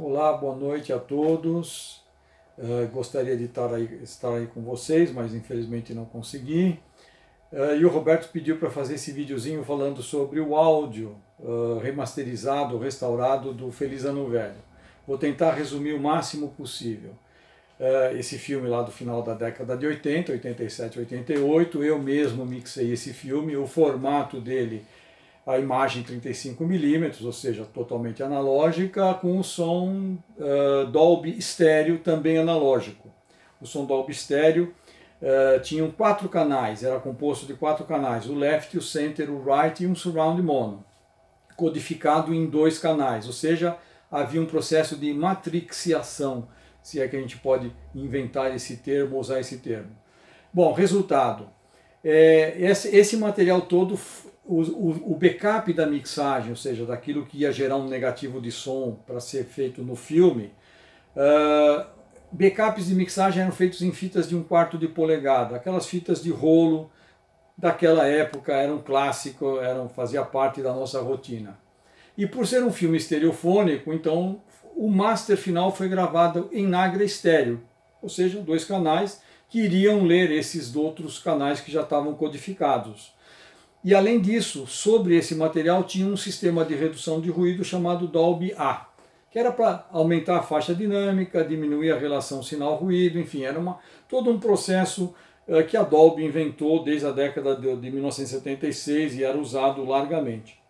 Olá, boa noite a todos. Gostaria de estar aí com vocês, mas infelizmente não consegui. E o Roberto pediu para fazer esse videozinho falando sobre o áudio remasterizado, restaurado do Feliz Ano Velho. Vou tentar resumir o máximo possível. Esse filme lá do final da década de 80, 87, 88, eu mesmo mixei esse filme, o formato dele, a imagem 35mm, ou seja, totalmente analógica, com o som Dolby Stereo, também analógico. O som Dolby Stereo tinham 4 canais, era composto de 4 canais, o left, o center, o right e um surround mono, codificado em 2 canais, ou seja, havia um processo de matrixiação, se é que a gente pode inventar esse termo, usar esse termo. Bom, resultado, esse material todo, o backup da mixagem, ou seja, daquilo que ia gerar um negativo de som para ser feito no filme, backups de mixagem eram feitos em fitas de 1/4 de polegada, aquelas fitas de rolo daquela época, eram clássico, fazia parte da nossa rotina. E por ser um filme estereofônico, então o master final foi gravado em Nagra estéreo, ou seja, 2 canais que iriam ler esses outros canais que já estavam codificados. E além disso, sobre esse material tinha um sistema de redução de ruído chamado Dolby A, que era para aumentar a faixa dinâmica, diminuir a relação sinal-ruído, enfim, era todo um processo que a Dolby inventou desde a década de 1976 e era usado largamente.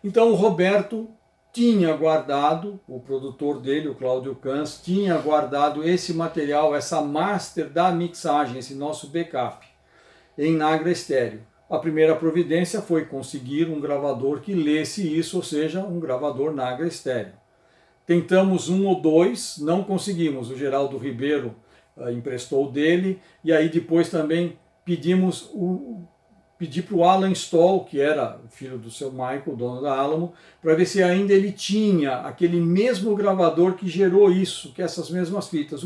Então o Roberto tinha guardado, o produtor dele, o Cláudio Cans, tinha guardado esse material, essa master da mixagem, esse nosso backup, em Nagra estéreo. A primeira providência foi conseguir um gravador que lesse isso, ou seja, um gravador Nagra estéreo. Tentamos 1 ou 2, não conseguimos, o Geraldo Ribeiro emprestou dele, e aí depois também pedi para o Alan Stoll, que era filho do seu Michael, dono da Alamo, para ver se ainda ele tinha aquele mesmo gravador que gerou isso, que essas mesmas fitas,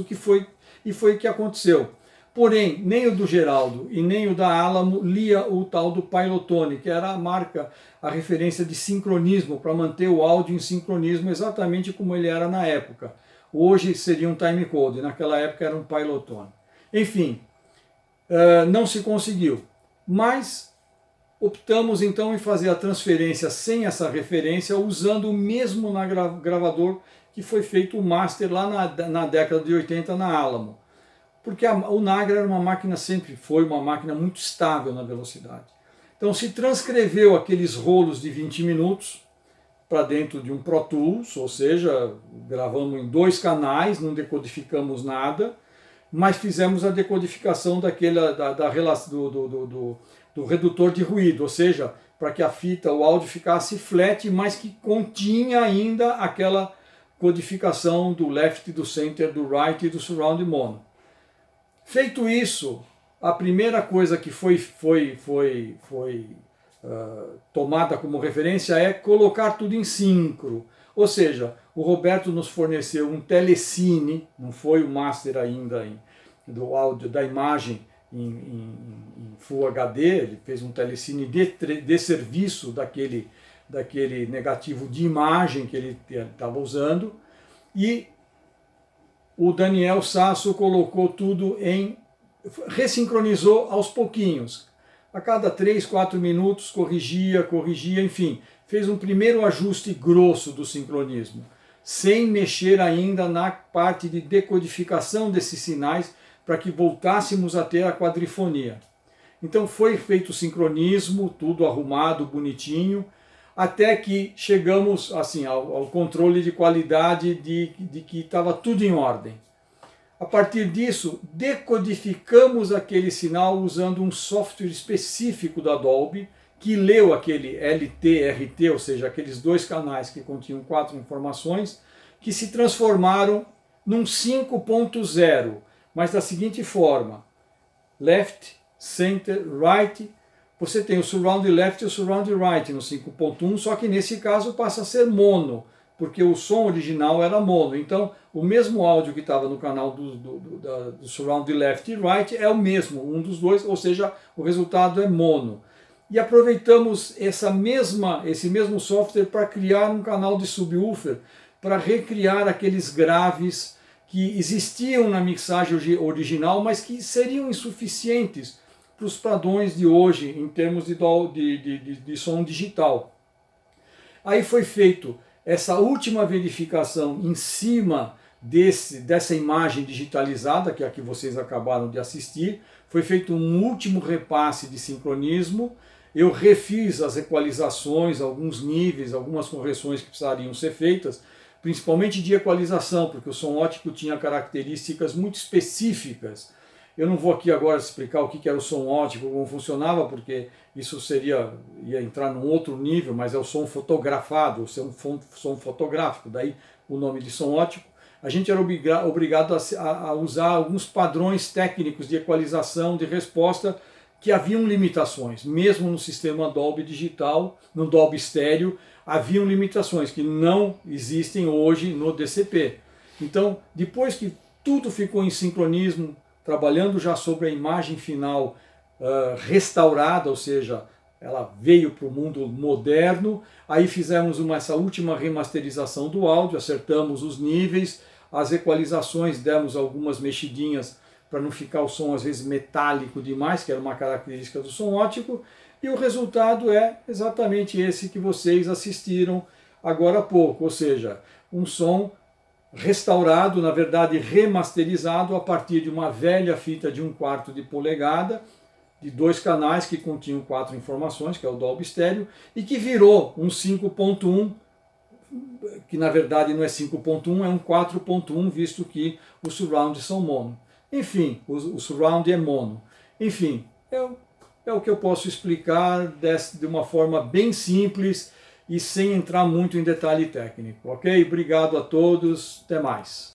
e foi o que aconteceu. Porém, nem o do Geraldo e nem o da Alamo lia o tal do Pilotone, que era a marca, a referência de sincronismo, para manter o áudio em sincronismo exatamente como ele era na época. Hoje seria um timecode, naquela época era um Pilotone. Enfim, não se conseguiu. Mas optamos então em fazer a transferência sem essa referência, usando o mesmo gravador que foi feito o master lá na década de 80 na Alamo. Porque o Nagra era uma máquina, sempre foi uma máquina muito estável na velocidade. Então se transcreveu aqueles rolos de 20 minutos para dentro de um Pro Tools, ou seja, gravamos em 2 canais, não decodificamos nada, mas fizemos a decodificação do redutor de ruído, ou seja, para que a fita, o áudio ficasse flat, mas que continha ainda aquela codificação do left, do center, do right e do surround mono. Feito isso, a primeira coisa que foi tomada como referência é colocar tudo em síncro. Ou seja, o Roberto nos forneceu um telecine, não foi o master ainda do áudio, da imagem em Full HD, ele fez um telecine de serviço daquele negativo de imagem que ele estava usando, e o Daniel Sasso colocou tudo ressincronizou aos pouquinhos. A cada 3, 4 minutos corrigia, enfim, fez um primeiro ajuste grosso do sincronismo, sem mexer ainda na parte de decodificação desses sinais para que voltássemos a ter a quadrifonia. Então foi feito o sincronismo, tudo arrumado, bonitinho, até que chegamos assim ao controle de qualidade de que estava tudo em ordem. A partir disso, decodificamos aquele sinal usando um software específico da Dolby, que leu aquele LT-RT, ou seja, aqueles 2 canais que continham 4 informações, que se transformaram num 5.0, mas da seguinte forma: left, center, right. Você tem o surround left e o surround right no 5.1, só que nesse caso passa a ser mono, porque o som original era mono. Então, o mesmo áudio que estava no canal do surround left e right é o mesmo, um dos dois, ou seja, o resultado é mono. E aproveitamos esse mesmo software para criar um canal de subwoofer para recriar aqueles graves que existiam na mixagem original, mas que seriam insuficientes para os padrões de hoje em termos de som digital. Aí foi feito essa última verificação em cima dessa imagem digitalizada, que é a que vocês acabaram de assistir. Foi feito um último repasse de sincronismo. Eu refiz as equalizações, alguns níveis, algumas correções que precisariam ser feitas, principalmente de equalização, porque o som óptico tinha características muito específicas. Eu não vou aqui agora explicar o que era o som óptico, como funcionava, porque isso ia entrar num outro nível, mas é o som fotografado, o som fotográfico, daí o nome de som óptico. A gente era obrigado a usar alguns padrões técnicos de equalização, de resposta, que haviam limitações. Mesmo no sistema Dolby digital, no Dolby estéreo, haviam limitações que não existem hoje no DCP. Então, depois que tudo ficou em sincronismo, trabalhando já sobre a imagem final restaurada, ou seja, ela veio para o mundo moderno, aí fizemos essa última remasterização do áudio, acertamos os níveis, as equalizações, demos algumas mexidinhas para não ficar o som às vezes metálico demais, que era uma característica do som óptico, e o resultado é exatamente esse que vocês assistiram agora há pouco, ou seja, um som restaurado, na verdade remasterizado a partir de uma velha fita de 1/4 de polegada, de 2 canais que continham 4 informações, que é o Dolby Stereo, e que virou um 5.1, que na verdade não é 5.1, é um 4.1, visto que os surround são mono. Enfim, o surround é mono. Enfim, é o que eu posso explicar de uma forma bem simples e sem entrar muito em detalhe técnico, ok? Obrigado a todos, até mais.